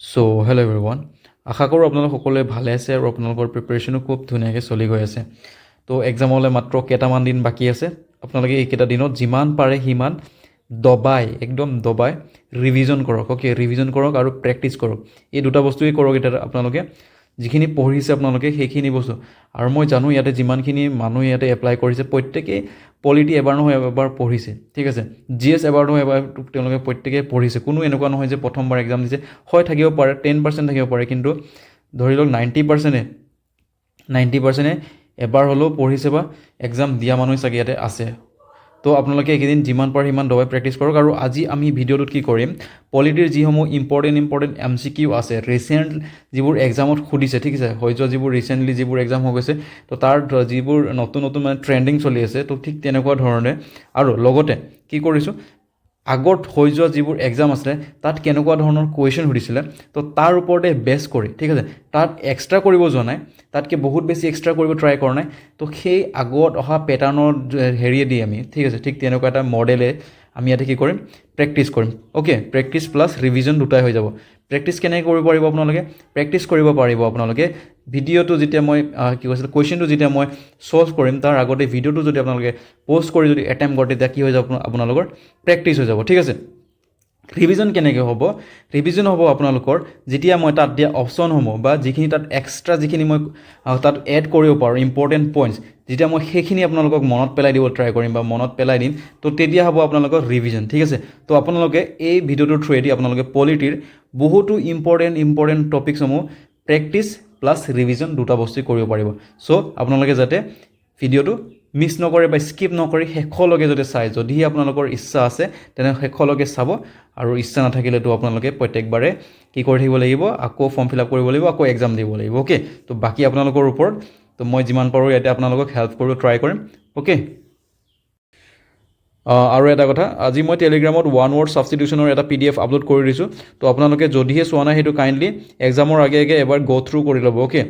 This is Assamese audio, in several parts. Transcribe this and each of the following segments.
সো হেল্ল' এভৰিৱান, আশা কৰোঁ আপোনালোক সকলোৱে ভালে আছে আৰু আপোনালোকৰ প্ৰিপেৰেশ্যনো খুব ধুনীয়াকৈ চলি গৈ আছে। তো এক্সামলৈ মাত্ৰ কেইটামান দিন বাকী আছে। আপোনালোকে এইকেইটা দিনত যিমান পাৰে সিমান একদম দবাই ৰিভিজন কৰক। অ'কে, ৰিভিজন কৰক আৰু প্ৰেক্টিচ কৰক। এই দুটা বস্তুৱেই কৰক। এতিয়া আপোনালোকে যিখিনি পঢ়িছে আপোনালোকে সেইখিনি বস্তু, আৰু মই জানো ইয়াতে যিমানখিনি মানুহ ইয়াতে এপ্লাই কৰিছে প্ৰত্যেকেই পলিটি এবাৰ নহয় এবাৰ পঢ়িছে, ঠিক আছে। GS এবাৰ নহয় এবাৰ তেওঁলোকে প্ৰত্যেকেই পঢ়িছে। কোনো এনেকুৱা নহয় যে প্ৰথমবাৰ এক্সাম দিছে, হয় থাকিব পাৰে 10% থাকিব পাৰে, কিন্তু ধৰি লওক 90%ে এবাৰ হ'লেও পঢ়িছে বা এক্সাম দিয়া মানুহ চাগে ইয়াতে আছে। তো আপোনালোকে এইকেইদিন যিমান পাৰে সিমান দবাই প্ৰেক্টিচ কৰক। আৰু আজি আমি ভিডিঅ'টোত কি কৰিম, পলিটিৰ যিসমূহ ইম্পৰ্টেণ্ট MCQ আছে, ৰিচেণ্ট যিবোৰ এক্সামত সুধিছে, ঠিক আছে, হৈ যোৱা যিবোৰ ৰিচেণ্টলি যিবোৰ এক্সাম হৈ গৈছে, তো তাৰ যিবোৰ নতুন মানে ট্ৰেণ্ডিং চলি আছে, তো ঠিক তেনেকুৱা ধৰণে। আৰু লগতে কি কৰিছোঁ, আগত হৈ যোৱা যিবোৰ এক্সাম আছিলে তাত কেনেকুৱা ধৰণৰ কুৱেশ্যন সুধিছিলে, তো তাৰ ওপৰতে বেছ কৰি, ঠিক আছে, তাত এক্সট্ৰা কৰিব যোৱা নাই, তাতকৈ বহুত বেছি এক্সট্ৰা কৰিব ট্ৰাই কৰা নাই। তো সেই আগত অহা পেটাৰ্ণৰ হেৰিয়েদি আমি, ঠিক আছে, ঠিক তেনেকুৱা এটা মডেলে আমি ইয়াতে কি কৰিম, প্ৰেক্টিচ কৰিম। অ'কে, প্ৰেক্টিচ প্লাছ ৰিভিজন দুটাই হৈ যাব। প্ৰেক্টিচ কেনেকৈ কৰিব পাৰিব আপোনালোকে, প্ৰেক্টিচ কৰিব পাৰিব আপোনালোকে ভিডিঅ'টো যেতিয়া মই কি কৈছিলোঁ, কুৱেশ্যনটো যেতিয়া মই ছল্ভ কৰিম তাৰ আগতে ভিডিঅ'টো যদি আপোনালোকে প'ষ্ট কৰি যদি এটেম্প কৰে, তেতিয়া কি হৈ যাব, আপোনালোকৰ প্ৰেক্টিচ হৈ যাব, ঠিক আছে। ৰিভিজন কেনেকৈ হ'ব, ৰিভিজন হ'ব আপোনালোকৰ যেতিয়া মই তাত দিয়া অপশ্যনসমূহ বা যিখিনি তাত এক্সট্ৰা যিখিনি মই তাত এড কৰিব পাৰোঁ ইম্পৰ্টেণ্ট পইণ্টছ, যেতিয়া মই সেইখিনি আপোনালোকক মনত পেলাই দিব ট্ৰাই কৰিম বা মনত পেলাই দিম, তো তেতিয়া হ'ব আপোনালোকৰ ৰিভিজন, ঠিক আছে। তো আপোনালোকে এই ভিডিঅ'টোৰ থ্ৰুৱেদি আপোনালোকে পলিটিৰ বহুতো ইম্পৰ্টেণ্ট টপিকসমূহ প্ৰেক্টিচ প্লাছ ৰিভিজন দুটা বস্তু কৰিব পাৰিব। চ' আপোনালোকে যাতে ভিডিঅ'টো মিছ নকৰে বা স্কিপ নকৰি শেষলৈকে যদি চাই, যদিহে আপোনালোকৰ ইচ্ছা আছে তেনে শেষলৈকে চাব, আৰু ইচ্ছা নাথাকিলেতো আপোনালোকে প্ৰত্যেকবাৰে কি কৰি থাকিব লাগিব, আকৌ ফৰ্ম ফিল আপ কৰিব লাগিব, আকৌ এক্সাম দিব লাগিব। অ'কে, তো বাকী আপোনালোকৰ ওপৰত, তো মই যিমান পাৰোঁ ইয়াতে আপোনালোকক হেল্প কৰিব ট্ৰাই কৰিম। অ'কে, আৰু এটা কথা, আজি মই টেলিগ্ৰামত ওৱান ৱৰ্ড ছাবষ্টিটিউশ্যনৰ এটা PDF আপলোড কৰি দিছোঁ। তো আপোনালোকে যদিহে চোৱা নাই সেইটো কাইণ্ডলি এক্সামৰ আগে এবাৰ গ' থ্ৰু কৰি ল'ব। অ'কে,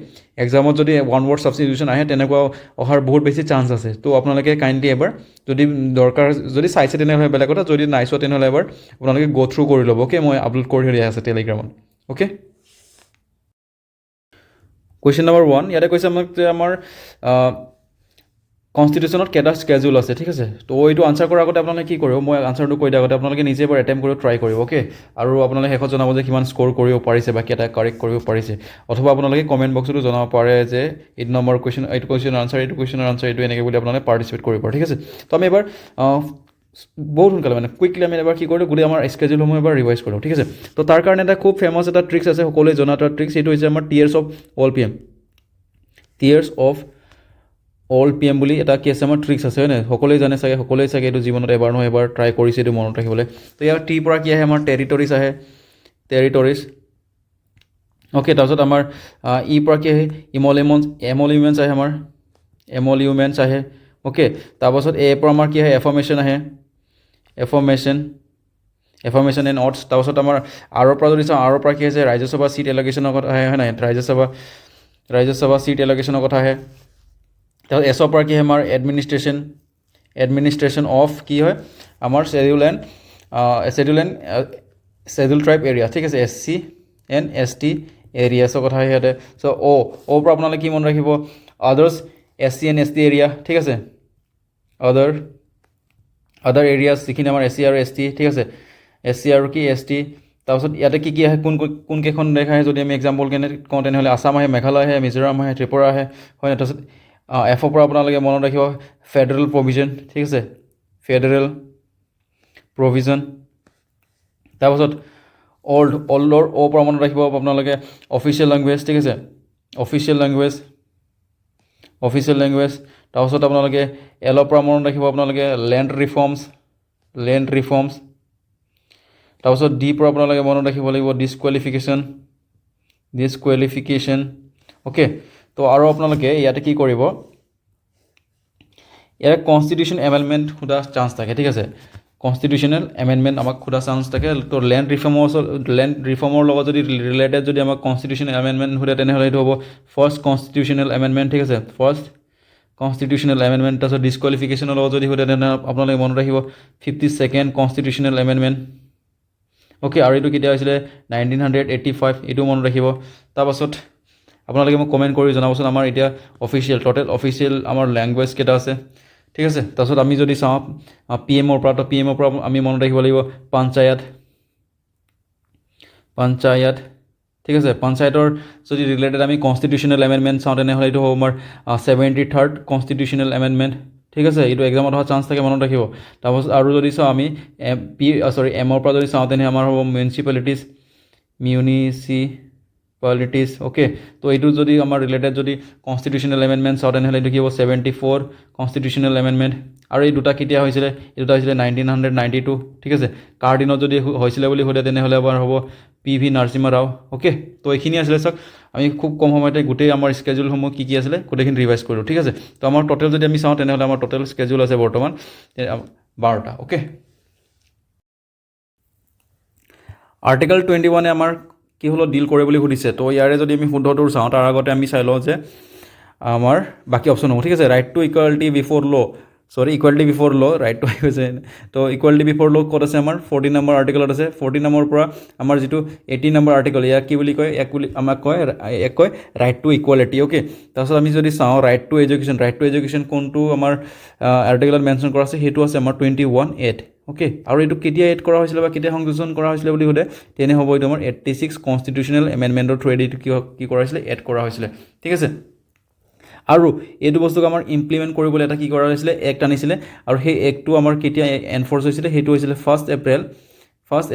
এক্সামত যদি ওৱান ৱৰ্ড ছাবষ্টিটিউশ্যন আহে তেনেকুৱা অহাৰ বহুত বেছি চান্স আছে। তো আপোনালোকে কাইণ্ডলি এবাৰ যদি দৰকাৰ, যদি চাইছে তেনেহ'লে বেলেগ কথা, যদি নাই চোৱা তেনেহ'লে এবাৰ আপোনালোকে গ' থ্ৰু কৰি ল'ব। অ'কে, মই আপলোড কৰি দিয়া আছে টেলিগ্ৰামত। অ'কে, কুৱেশ্যন নম্বৰ 1 ইয়াতে কৈছে আমাক যে আমাৰ কনষ্টিটিউশ্যনত কেইটা স্কেজুল আছে, ঠিক আছে। তো এইটো আনচাৰ কৰাৰ আগতে আপোনালোকে কি কৰিব, মই আনচাৰটো কৈ দিয়াৰ আগতে আপোনালোকে নিজে এবাৰ এটেম্প কৰিব ট্ৰাই কৰিব। অ'কে, আৰু আপোনালোকে শেষত জনাব যে কিমান স্ক'ৰ কৰিব পাৰিছে বা কেইটা কাৰেক্ট কৰিব পাৰিছে, অথবা আপোনালোকে কমেণ্ট বক্সতো জনাব পাৰে যে এইটো নম্বৰ কুৱেশ্যন, এইটো কুৱেশ্যনৰ আনচাৰ, এইটো কুৱেশ্যনৰ আনচাৰ, এইটো এনেকৈ বুলি আপোনালোকে পাৰ্টিচিপেট কৰিব পাৰে, ঠিক আছে। তো আমি এবাৰ বহুত সোনকালে মানে কুইকলি আমি এবাৰ কি কৰিলোঁ, গোটেই আমাৰ স্কেজুলসমূহ এবাৰ ৰিভাইজ কৰোঁ, ঠিক আছে। তো তাৰ কাৰণে এটা খুব ফেমাছ এটা ট্ৰিক্স আছে, সকলোৱে জনা এটা ট্ৰিক্স, সেইটো হৈছে আমাৰ tears of all PM। Tears of all PM বুলি এটা কি আছে, আমাৰ ট্ৰিক্স আছে, হয় নাই, সকলোৱে জানে চাগে, সকলোৱে চাগে এইটো জীৱনত এবাৰ নহয় এবাৰ ট্ৰাই কৰিছে এইটো মনত ৰাখিবলৈ। তো ইয়াৰ টিৰ পৰা কি আহে, আমাৰ টেৰিটৰিজ আহে, টেৰিটৰিজ। অ'কে, তাৰপিছত আমাৰ ই পৰা কি আহে, এমলিউমেণ্টছ আহে, আমাৰ এমলিউমেণ্টছ আহে। অ'কে, তাৰপাছত এ পৰা আমাৰ কি আহে, এফৰ্মেশ্যন আহে, এফৰ্মেশ্যন এণ্ড অটছ। তাৰপাছত আমাৰ আৰৰ পৰা যদি চাওঁ, আৰৰ পৰা কি আছে, ৰাজ্যসভা চিট এল'কেশ্যনৰ কথা আহে, হয় নাই, ৰাজ্যসভা চিট এল'কেশ্যনৰ কথা আহে। তাৰপিছত এছৰ পৰা কি হয়, আমাৰ এডমিনিষ্ট্ৰেশ্যন অফ কি হয়, আমাৰ ছেডিউল ট্ৰাইব এৰিয়া, ঠিক আছে, SC and ST এৰিয়াছৰ কথা সিহঁতে। চ' অ'ৰ পৰা আপোনালোকে কি মনত ৰাখিব, others SC and ST area, ঠিক আছে, আদাৰ এৰিয়াছ যিখিনি আমাৰ SC আৰু ST, ঠিক আছে, SC আৰু কি ST। তাৰপিছত ইয়াতে কি আহে, কোনকেইখন দেশ আহে, যদি আমি এক্সাম্পল কেনে কওঁ তেনেহ'লে আছাম আহে, মেঘালয় আহে, মিজোৰাম আহে, ত্ৰিপুৰা আহে, হয় নাই। তাৰপিছত এফৰ পৰা আপোনালোকে মনত ৰাখিব ফেডাৰেল প্ৰভিজন, ঠিক আছে, ফেডাৰেল প্ৰভিজন। তাৰপাছত অল্ডৰ অ' পৰা মনত ৰাখিব আপোনালোকে অফিচিয়েল লেংগুৱেজ, ঠিক আছে, অফিচিয়েল লেংগুৱেজ। তাৰপাছত আপোনালোকে এলৰ পৰা মনত ৰাখিব আপোনালোকে লেণ্ড ৰিফৰ্মছ। তাৰপাছত ডি পৰা আপোনালোকে মনত ৰাখিব লাগিব ডিছকুৱেলিফিকেশ্যন। অ'কে, তো আৰু আপোনালোকে ইয়াতে কি কৰিব, ইয়াতে কনষ্টিটিউশ্যন এমেণ্ডমেণ্ট সোধা চান্স থাকে, ঠিক আছে, কনষ্টিটিউশ্যনেল এমেণ্ডমেণ্ট আমাক সোধা চান্স থাকে। তো লেণ্ড ৰিফৰ্মৰ লগত যদি ৰিলেটেড যদি আমাক কনষ্টিটিউশ্যনেল এমেণ্ডমেণ্ট সোধে তেনেহ'লে এইটো হ'ব ফাৰ্ষ্ট কনষ্টিটিউশ্যনেল এমেণ্ডমেণ্ট, ঠিক আছে, ফাৰ্ষ্ট কনষ্টিটিউশ্যনেল এমেণ্ডমেণ্ট। তাৰপিছত ডিছকুৱেলিফিকেশ্যনৰ লগত যদি সোধে তেনেহ'লে আপোনালোকে মনত ৰাখিব 52nd কনষ্টিটিউশ্যনেল এমেণ্ডমেণ্ট। অ'কে, আৰু এইটো কেতিয়া হৈছিলে 1985, এইটো মনত ৰাখিব। তাৰপাছত আপোনালোকে মোক কমেণ্ট কৰি জনাবচোন আমাৰ এতিয়া অফিচিয়েল আমাৰ লেংগুৱেজ কেইটা আছে, ঠিক আছে। তাৰপিছত আমি যদি চাওঁ পি এমৰ পৰা, তো পি এমৰ পৰা আমি মনত ৰাখিব লাগিব পঞ্চায়ত, ঠিক আছে। পঞ্চায়তৰ যদি ৰিলেটেড আমি কনষ্টিটিউশ্যনেল এমেণ্ডমেণ্ট চাওঁ তেনেহ'লে এইটো হ'ব আমাৰ 73rd কনষ্টিটিউশ্যনেল এমেণ্ডমেণ্ট, ঠিক আছে। এইটো এক্সামত অহা চান্স থাকে, মনত ৰাখিব। তাৰপাছত আৰু যদি চাওঁ আমি এমৰ পৰা যদি চাওঁ তেনেহ'লে আমাৰ হ'ব মিউনিচিপালিটিজ, অ'কে। তো এইটো যদি আমাৰ ৰিলেটেড যদি কনষ্টিটিউশ্যনেল এমেণ্ডমেণ্ট চাওঁ তেনেহ'লে এইটো কি হ'ব 74 কনষ্টিটিউশ্যনেল এমেণ্ডমেণ্ট। আৰু এই দুটা কেতিয়া হৈছিলে, এই দুটা হৈছিলে 1992, ঠিক আছে। কাৰ দিনত যদি হৈছিলে বুলি সোধে তেনেহ'লে আমাৰ হ'ব PV নৰসিম্হা ৰাও, অ'কে। তো এইখিনি আছিলে, চাওক আমি খুব কম সময়তে গোটেই আমাৰ স্কেজুলসমূহ কি আছিলে গোটেইখিনি ৰিভাইজ কৰিলোঁ, ঠিক আছে। তো আমাৰ টোটেল যদি আমি চাওঁ তেনেহ'লে আমাৰ টোটেল স্কেজুল আছে বৰ্তমান 12টা, অ'কে। আৰ্টিকল 21 আমাৰ কি হ'লত ডিল কৰে বুলি সুধিছে। তো ইয়াৰে যদি আমি শুদ্ধটোৰ চাওঁ তাৰ আগতে আমি চাই লওঁ যে আমাৰ বাকী অপশ্যন হ'ব, ঠিক আছে। ৰাইট টু ইকুৱেলিটি বিফ'ৰ ল, ৰাইট টু হৈছে। তো ইকুৱেলিটি বিফ'ৰ ল ক'ত আছে আমাৰ 14 নম্বৰ আৰ্টিকলত আছে। 14 নম্বৰ পৰা আমাৰ যিটো 18 নম্বৰ আৰ্টিকল, ইয়াক কি বুলি কয়, আমাক কয় ৰাইট টু ইকুৱেলিটি, অ'কে। তাৰপিছত আমি যদি চাওঁ ৰাইট টু এডুকেশ্যন কোনটো আমাৰ আৰ্টিকলত মেনশ্যন কৰা আছে, সেইটো আছে আমাৰ 21(8), অ'কে। আৰু এইটো কেতিয়া এড কৰা হৈছিলে বা কেতিয়া সংযোজন কৰা হৈছিলে বুলি সোধে তেনে হ'ব এইটো আমাৰ 86 কনষ্টিটিউশ্যনেল এমেণ্ডমেণ্টৰ থ্ৰুৱেদি এইটো কি কৰা হৈছিলে, এড কৰা হৈছিলে, ঠিক আছে। আৰু এইটো বস্তুক আমাৰ ইমপ্লিমেণ্ট কৰিবলৈ এটা কি কৰা হৈছিলে, এক্ট আনিছিলে। আৰু সেই এক্টটো আমাৰ কেতিয়া এনফৰ্চ হৈছিলে, সেইটো হৈছিলে 1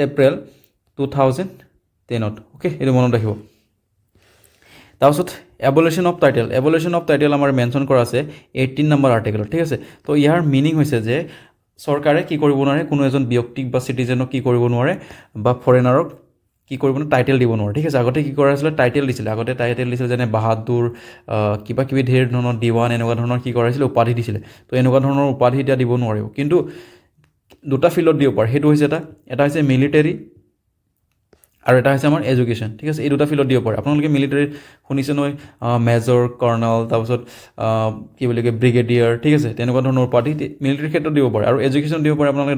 এপ্ৰিল 2010, অ'কে। এইটো মনত ৰাখিব। তাৰপিছত এবলিউশ্যন অফ টাইটেল আমাৰ মেনশ্যন কৰা আছে 18 নম্বৰ আৰ্টিকলত, ঠিক আছে। তো ইয়াৰ মিনিং হৈছে যে চৰকাৰে কি কৰিব নোৱাৰে, কোনো এজন ব্যক্তিক বা চিটিজেনক কি কৰিব নোৱাৰে বা ফৰেনাৰক কি কৰিব নোৱাৰে, টাইটেল দিব নোৱাৰে, ঠিক আছে। আগতে কি কৰা হৈছিলে, টাইটেল দিছিলে যেনে বাহাদুৰ, কিবা কিবি ধেৰ ধৰণৰ দিৱান, এনেকুৱা ধৰণৰ কি কৰা হৈছিলে, উপাধি দিছিলে। তো এনেকুৱা ধৰণৰ উপাধি এতিয়া দিব নোৱাৰিব, কিন্তু দুটা ফিল্ডত দিব পাৰে। সেইটো হৈছে এটা হৈছে মিলিটাৰী আৰু এটা হৈছে আমাৰ এডুকেশ্যন, ঠিক আছে। এই দুটা ফিল্ডত দিব পাৰে। আপোনালোকে মিলিটাৰীত শুনিছে নহয়, মেজৰ, কৰ্ণেল, তাৰপিছত কি বুলি কয় ব্ৰিগেডিয়াৰ, ঠিক আছে। তেনেকুৱা ধৰণৰ উপাধি মিলিটাৰীৰ ক্ষেত্ৰত দিব পাৰে। আৰু এডুকেশ্যন দিব পাৰে। আপোনালোকে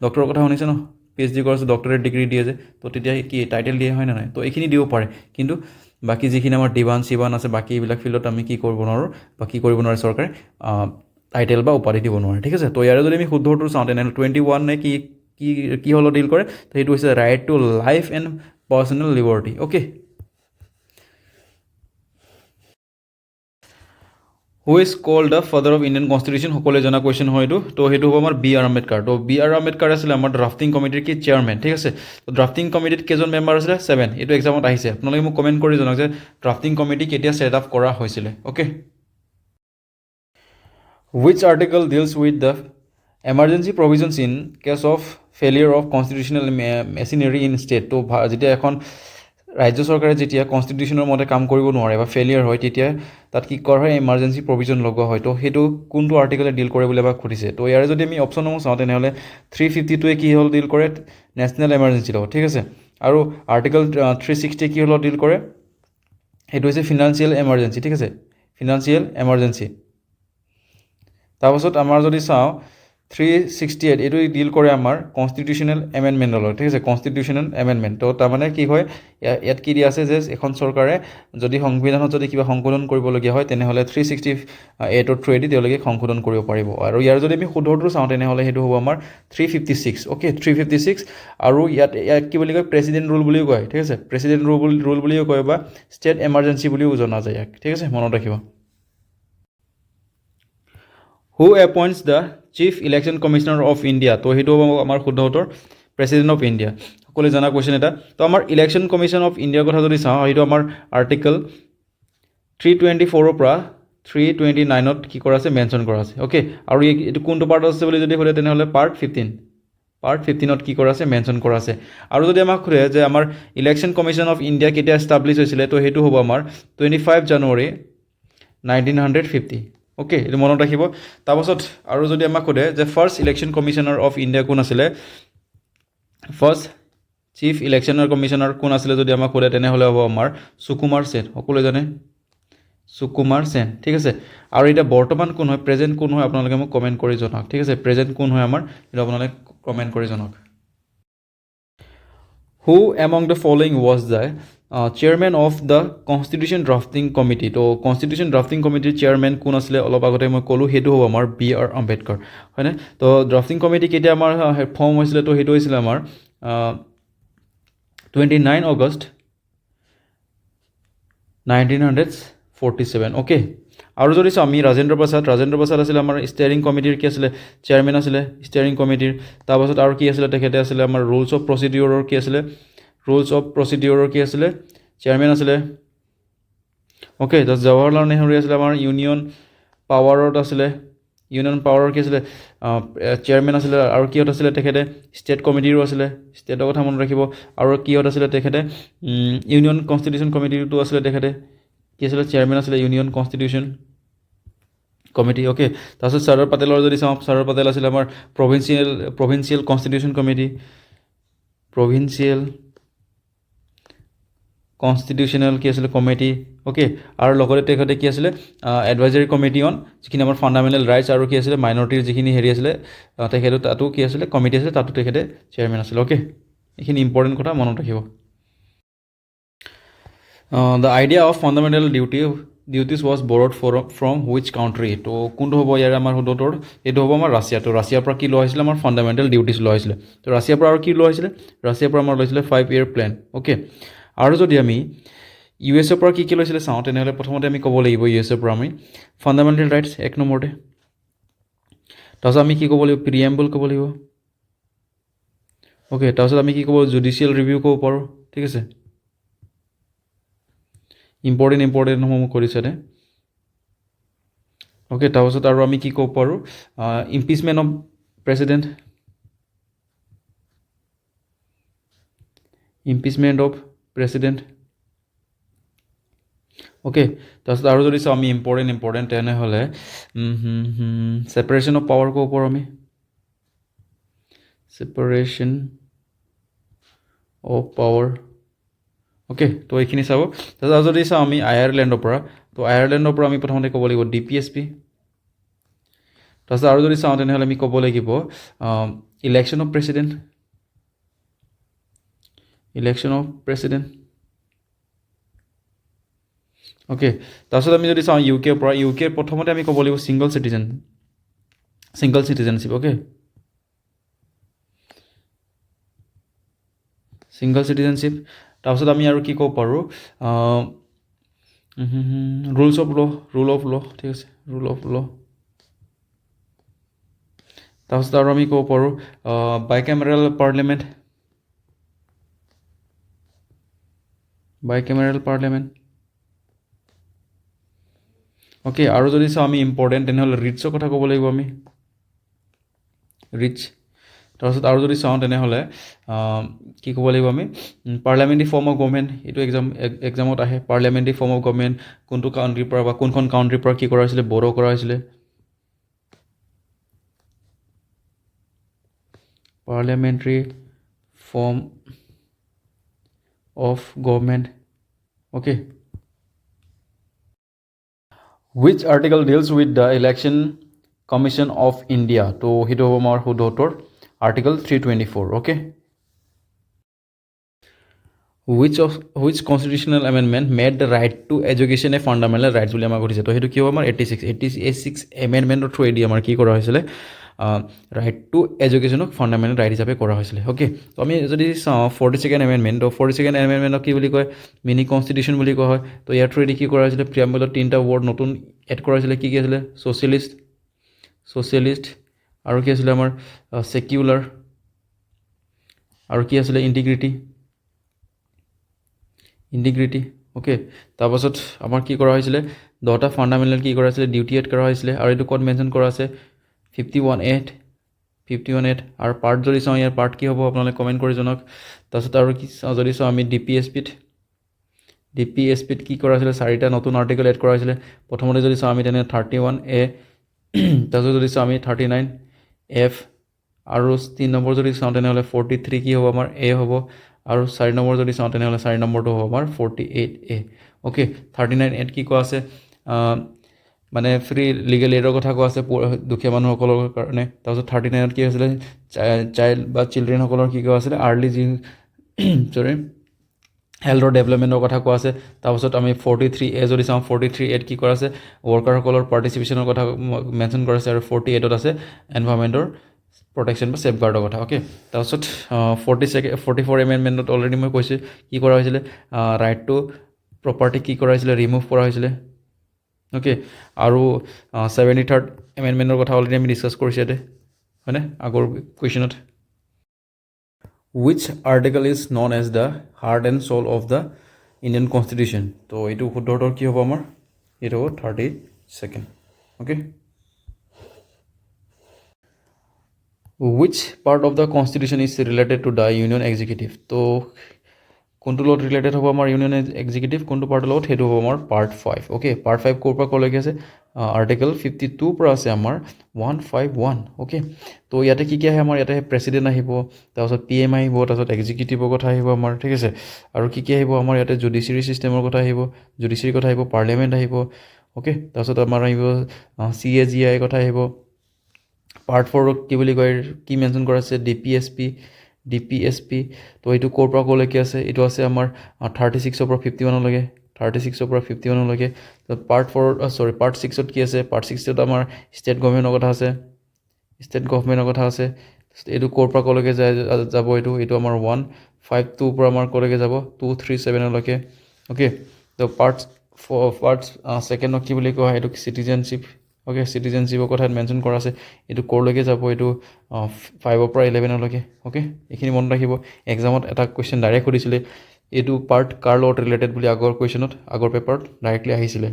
ডক্টৰৰ কথা শুনিছে ন, PhD কৰাছে, ডক্টৰেট ডিগ্ৰী দিয়ে যে, তো তেতিয়া কি টাইটেল দিয়ে, হয় নে নহয়। তো এইখিনি দিব পাৰে, কিন্তু বাকী যিখিনি আমাৰ দিৱান আছে, বাকী এইবিলাক ফিল্ডত আমি কি কৰিব নোৱাৰোঁ বা কি কৰিব নোৱাৰে চৰকাৰে, টাইটেল বা উপাধি দিব নোৱাৰে, ঠিক আছে। তো ইয়াৰে যদি আমি শুদ্ধটো চাওঁ তেনেহ'লে 21 কি হ'লত ডিল কৰে, তো সেইটো হৈছে right to life and personal liberty, okay. Who is called the father of Indian constitution, সকলোৱে জনা কুৱেশ্যন হয় এইটো। তো সেইটো হ'ব আমাৰ B.R. আম্বেদকাৰ। তো B.R. আম্বেদকাৰ আছিলে আমাৰ ড্ৰাফটিং কমিটিৰ কি চেয়াৰমেন, ঠিক আছে। তো ড্ৰাফটিং কমিটিত কেইজন মেম্বাৰ আছিলে, 7। এইটো এক্সামত আহিছে। আপোনালোকে মোক কমেণ্ট কৰি জনাওক যে ড্ৰাফটিং কমিটি কেতিয়া ছেট আপ কৰা হৈছিলে, okay. Which article deals with the emergency provisions in case of failure of constitutional machinery in state? তো যেতিয়া এখন ৰাজ্য চৰকাৰে যেতিয়া কনষ্টিটিউশ্যনৰ মতে কাম কৰিব নোৱাৰে বা ফেইলিয়াৰ হয়, তেতিয়া তাত কি কৰা হয়, এমাৰ্জেঞ্চি প্ৰভিজন লগোৱা হয়। তো সেইটো কোনটো আৰ্টিকলে ডিল কৰে বুলি আমাক সুধিছে। তো ইয়াৰে যদি আমি অপশ্যনসমূহ চাওঁ তেনেহ'লে 352 কি হ'ল ডিল কৰে, নেশ্যনেল এমাৰ্জেঞ্চিৰ লগত, ঠিক আছে। আৰু আৰ্টিকল 360 কি হ'ল ডিল কৰে, সেইটো হৈছে ফিনান্সিয়েল এমাৰ্জেঞ্চি, ঠিক আছে, ফিনান্সিয়েল এমাৰ্জেঞ্চি। তাৰপাছত আমাৰ যদি চাওঁ 368 এইটো ডিল কৰে আমাৰ কনষ্টিটিউশ্যনেল এমেণ্ডমেণ্টৰ লগত, ঠিক আছে, কনষ্টিটিউশ্যনেল এমেণ্ডমেণ্ট। তো তাৰমানে কি হয়, ইয়াত কি দিয়া আছে যে এখন চৰকাৰে যদি সংবিধানত যদি কিবা সংশোধন কৰিবলগীয়া হয় তেনেহ'লে 368ৰ থ্ৰুৱেদি তেওঁলোকে সংশোধন কৰিব পাৰিব। আৰু ইয়াৰ যদি আমি শুদ্ধটো চাওঁ তেনেহ'লে সেইটো হ'ব আমাৰ 356, অ'কে, 356। আৰু ইয়াত কি বুলি কয়, প্ৰেচিডেণ্ট ৰুল বুলিও কয়, ঠিক আছে, প্ৰেচিডেণ্ট ৰুল বুলিও কয় বা ষ্টেট এমাৰ্জেঞ্চি বুলিও জনা যায় ইয়াক, ঠিক আছে, মনত ৰাখিব। Who appoints the chief election commissioner of India? তো সেইটো হ'ব আমাৰ শুদ্ধ উত্তৰ প্ৰেচিডেণ্ট অফ ইণ্ডিয়া। সকলোৱে জনা কুৱেশ্যন এটা। তো আমাৰ ইলেকশ্যন কমিশ্যন অফ ইণ্ডিয়াৰ কথা যদি চাওঁ, সেইটো আমাৰ আৰ্টিকল 324ৰ পৰা 329ত কি কৰা আছে, মেনশ্যন কৰা আছে, অ'কে। আৰু এইটো কোনটো পাৰ্টত আছে বুলি যদি সোধে তেনেহ'লে পাৰ্ট 15ত কি কৰা আছে, মেনশ্যন কৰা আছে। আৰু যদি আমাক সোধে যে আমাৰ ইলেকশ্যন কমিশ্যন অফ ইণ্ডিয়া কেতিয়া এষ্টাব্লিছ হৈছিলে, তো সেইটো হ'ব আমাৰ 25 জানুৱাৰী 1950, অ'কে। এইটো মনত ৰাখিব। তাৰপাছত আৰু যদি আমাক সোধে যে first election commissioner of India কোন আছিলে, ফাৰ্ষ্ট চিফ ইলেকশ্যনৰ কমিশ্যনাৰ কোন আছিলে যদি আমাক সোধে তেনেহ'লে হ'ব আমাৰ সুকুমাৰ সেন, সকলোৱে জানে সুকুমাৰ সেন, ঠিক আছে। আৰু এতিয়া বৰ্তমান কোন হয়, প্ৰেজেণ্ট কোন হয়, আপোনালোকে মোক কমেণ্ট কৰি জনাওক, ঠিক আছে। প্ৰেজেণ্ট কোন হয় আমাৰ, এইটো আপোনালোকে কমেণ্ট কৰি জনাওক। Who among the following was the chairman of the constitution drafting committee তো কনষ্টিটিউশ্যন ড্ৰাফটিং কমিটিৰ চেয়াৰমেন কোন আছিলে অলপ আগতে মই ক'লোঁ সেইটো হ'ব আমাৰ B.R. আম্বেদকাৰ হয়নে তো ড্ৰাফটিং কমিটি কেতিয়া আমাৰ ফৰ্ম হৈছিলে তো সেইটো হৈছিলে আমাৰ 29 August 1947 অ'কে আৰু যদি চাওঁ আমি ৰাজেন্দ্ৰ প্ৰসাদ আছিলে আমাৰ ষ্টিয়াৰিং কমিটিৰ কি আছিলে চেয়াৰমেন আছিলে ষ্টিয়াৰিং কমিটিৰ তাৰপাছত আৰু কি আছিলে তেখেতে আছিলে আমাৰ ৰুলছ অফ প্ৰচিডিউৰৰ কি আছিলে চেয়াৰমেন আছিলে অ'কে জাষ্ট জৱাহৰলাল নেহৰু আছিলে আমাৰ ইউনিয়ন পাৱাৰৰ কি আছিলে চেয়াৰমেন আছিলে আৰু কিহত আছিলে তেখেতে ষ্টেট কমিটিৰো আছিলে ষ্টেটৰ কথা মনত ৰাখিব আৰু কিহত আছিলে তেখেতে ইউনিয়ন কনষ্টিটিউশ্যন কমিটিটো আছিলে তেখেতে কি আছিলে চেয়াৰমেন আছিলে ইউনিয়ন কনষ্টিটিউশ্যন কমিটি অ'কে তাৰপিছত চাৰ্দাৰ পেটেলৰ যদি চাওঁ চাৰ্দাৰ পেটেল আছিলে আমাৰ প্ৰভিন্সিয়েল কনষ্টিটিউশ্যন কমিটি কনষ্টিটিউশ্যনেল কি আছিলে কমিটি অ'কে আৰু লগতে তেখেতে কি আছিলে এডভাইজাৰী কমিটি অন যিখিনি আমাৰ ফাণ্ডামেণ্টেল ৰাইটছ আৰু কি আছিলে মাইনৰিটিৰ যিখিনি হেৰি আছিলে তেখেতে তাতো কি আছিলে কমিটি আছিলে তাতো তেখেতে চেয়াৰমেন আছিলে অ'কে এইখিনি ইম্পৰ্টেণ্ট কথা মনত ৰাখিব the idea of fundamental duties was borrowed from which country তো কোনটো হ'ব ইয়াৰে আমাৰ শুদ্ধতৰ এইটো হ'ব আমাৰ ৰাছিয়া তো ৰাছিয়াৰ পৰা কি লোৱা হৈছিলে আমাৰ ফাণ্ডামেণ্টেল ডিউটিজ লোৱা হৈছিলে তো ৰাছিয়াৰ পৰা আৰু কি লোৱা হৈছিলে ৰাছিয়াৰ পৰা আমাৰ লৈছিলে 5-year প্লেন অ'কে আৰু যদি আমি USA পৰা কি লৈছিলে চাওঁ তেনেহ'লে প্ৰথমতে আমি ক'ব লাগিব USA পৰা আমি ফাণ্ডামেণ্টেল ৰাইটছ 1 নম্বৰতে তাৰপিছত আমি কি ক'ব লাগিব প্ৰিএম্বল ক'ব লাগিব অ'কে তাৰপিছত আমি কি ক'ব জুডিচিয়েল ৰিভিউ ক'ব পাৰোঁ ঠিক আছে ইম্পৰ্টেণ্টসমূহ কৰিছে দে অ'কে তাৰপাছত আৰু আমি কি ক'ব পাৰোঁ ইম্পিচমেণ্ট অফ প্ৰেচিডেণ্ট অ'কে তাৰপিছত আৰু যদি চাওঁ আমি ইম্পৰ্টেণ্ট তেনেহ'লে ছেপাৰেশ্যন অফ পাৱাৰ ক'ব পাৰোঁ আমি ছেপাৰেশ্যন অফ পাৱাৰ অ'কে তো এইখিনি চাব তাৰপিছত আৰু যদি চাওঁ আমি আয়াৰলেণ্ডৰ পৰা আমি প্ৰথমতে ক'ব লাগিব DPSP তাৰপিছত আৰু যদি চাওঁ তেনেহ'লে আমি ক'ব লাগিব ইলেকশ্যন অফ প্ৰেচিডেণ্ট অ'কে তাৰপিছত আমি যদি চাওঁ ইউকেৰ প্ৰথমতে আমি ক'ব লাগিব ছিংগল চিটিজেনশ্বিপ অ'কে তাৰপিছত আমি আৰু কি ক'ব পাৰোঁ ৰুল অফ ল ঠিক আছে তাৰপিছত আৰু আমি ক'ব পাৰোঁ বাইকেমেৰেল পাৰ্লিয়ামেণ্ট অ'কে আৰু যদি চাওঁ আমি ইম্পৰ্টেণ্ট তেনেহ'লে ৰিটছৰ কথা ক'ব লাগিব আমি তাৰপিছত আৰু যদি চাওঁ তেনেহ'লে কি ক'ব লাগিব আমি পাৰ্লিয়ামেণ্টাৰী ফৰ্ম অফ গভৰ্ণমেণ্ট এইটো এক্সামত আহে পাৰ্লিয়ামেণ্টাৰী ফৰ্ম অফ গভৰ্ণমেণ্ট কোনটো কাউণ্ট্ৰিৰ পৰা বা কোনখন কাউণ্ট্ৰিৰ পৰা কি কৰা হৈছিলে বড়ো কৰা হৈছিলে parliamentary form of government okay which article deals with the election commission of India তো সেইটো হ'ব আমাৰ শুদ্ধতৰ article 324 okay which constitutional amendment made the right to education a fundamental rights বুলি আমাক সুধিছে তো সেইটো কি হ'ব আমাৰ 86 এমেণ্ডমেণ্টৰ থ্ৰুৱেদি আমাৰ কি কৰা হৈছিলে ৰাইট টু এডুকেশ্যনক ফাণ্ডামেণ্টেল ৰাইট হিচাপে কৰা হৈছিলে অ'কে তো আমি যদি চাওঁ 42nd এমেণ্ডমেণ্ট তো 42nd এমেণ্ডমেণ্টক কি বুলি কয় মিনি কনষ্টিটিউশ্যন বুলি কোৱা হয় তো ইয়াৰ থ্ৰুৱেদি কি কৰা হৈছিলে প্ৰিএম্বলত 3টা ৱৰ্ড নতুন এড কৰা হৈছিলে কি আছিলে ছ'চিয়েলিষ্ট আৰু কি আছিলে আমাৰ ছেকুলাৰ আৰু কি আছিলে ইণ্টিগ্ৰিটি অ'কে তাৰপাছত আমাৰ কি কৰা হৈছিলে 10টা ফাণ্ডামেণ্টেল কি কৰা হৈছিলে ডিউটি এড কৰা হৈছিলে আৰু এইটো ক'ত মেনশ্যন কৰা আছে 51A আৰু পাৰ্ট যদি চাওঁ ইয়াৰ পাৰ্ট কি হ'ব আপোনালোকে কমেণ্ট কৰি জনাওক তাৰপিছত আৰু কি চাওঁ যদি চাওঁ আমি DPSPত কি কৰা হৈছিলে 4টা নতুন আৰ্টিকল এড কৰা হৈছিলে প্ৰথমতে যদি চাওঁ আমি তেনে 31A তাৰপিছত যদি চাওঁ আমি 39F আৰু 3 নম্বৰ যদি চাওঁ তেনেহ'লে 43 কি হ'ব আমাৰ A হ'ব আৰু 4 নম্বৰ যদি চাওঁ তেনেহ'লে 4 নম্বৰটো হ'ব আমাৰ 48A অ'কে 39A কি কোৱা আছে মানে ফ্ৰী লিগেল এডৰ কথা কোৱা আছে দুখীয়া মানুহসকলৰ কাৰণে তাৰপিছত 39ত কি হৈছিলে চাইল্ড বা চিলড্ৰেনসকলৰ কি কোৱা আছিলে আৰ্লি সৰি হেল্থৰ ডেভেলপমেণ্টৰ কথা কোৱা আছে। তাৰপাছত আমি 43A যদি চাওঁ 43A কি কৰা আছে ৱৰ্কাৰসকলৰ পাৰ্টিচিপেশ্যনৰ কথা মেনশ্যন কৰা আছে আৰু 48ত আছে এনভাইৰমেণ্টৰ প্ৰটেকশ্যন বা ছেফগাৰ্ডৰ কথা অ'কে। তাৰপাছত 44 এমেণ্ডমেণ্টত অলৰেডি মই কৈছোঁ কি কৰা হৈছিলে ৰাইট টু প্ৰপাৰ্টি কি কৰা হৈছিলে ৰিমুভ কৰা হৈছিলে অ'কে। আৰু 73rd এমেণ্ডমেণ্টৰ কথা অলৰেডি আমি ডিছকাছ কৰিছোঁ ইয়াতে হয়নে আগৰ কুৱেশ্যনত। Which article is known as the heart and soul of the Indian Constitution? তো এইটো শুদ্ধ উত্তৰ কি হ'ব আমাৰ এইটো হ'ব 32nd okay. Which part of the constitution is related to the union executive? তো কোনটো লগত ৰিলেটেড হ'ব আমাৰ ইউনিয়ন এক্সিকিউটিভ কোনটো পাৰ্টৰ লগত সেইটো হ'ব আমাৰ পাৰ্ট 5 অ'কে। পাৰ্ট 5 ক'ৰ পৰা ক'লৈকে আছে আৰ্টিকল 52 পৰা আছে আমাৰ 151 অ'কে। তো ইয়াতে কি আহে আমাৰ ইয়াতে প্ৰেচিডেণ্ট আহিব তাৰপাছত PM আহিব তাৰপাছত এক্সিকিউটিভৰ কথা আহিব আমাৰ ঠিক আছে। আৰু কি আহিব আমাৰ ইয়াতে জুডিচিয়াৰী ছিষ্টেমৰ কথা আহিব জুডিচিয়াৰীৰ কথা আহিব পাৰ্লিয়ামেণ্ট আহিব অ'কে। তাৰপাছত আমাৰ আহিব CAGI কথা আহিব। পাৰ্ট 4 কি বুলি কয় কি মেনশ্যন কৰা আছে DPSP তো এইটো ক'ৰ পৰা ক'লৈকে আছে এইটো আছে আমাৰ 36ৰ পৰা 51লৈকে 36ৰ পৰা 51লৈকে। পাৰ্ট 6ত কি আছে পাৰ্ট 6ত আমাৰ ষ্টেট গভৰ্ণমেণ্টৰ কথা আছে এইটো ক'ৰ পৰা ক'লৈকে যাব এইটো আমাৰ 152 পৰা আমাৰ ক'লৈকে যাব 237লৈকে অ'কে। তো পাৰ্ট 2nd কি বুলি কোৱা হয় এইটো চিটিজেনশ্বিপ অ'কে। চিটিজেনশ্বিপৰ কথা মেনশ্যন কৰা আছে এইটো ক'লৈকে যাব এইটো 5ৰ পৰা 11লৈকে অ'কে। এইখিনি মনত ৰাখিব এক্সামত এটা কুৱেশ্যন ডাইৰেক্ট সুধিছিলে এইটো পাৰ্ট কাৰ লগত ৰিলেটেড বুলি আগৰ কুৱেশ্যনত আগৰ পেপাৰত ডাইৰেক্টলি আহিছিলে।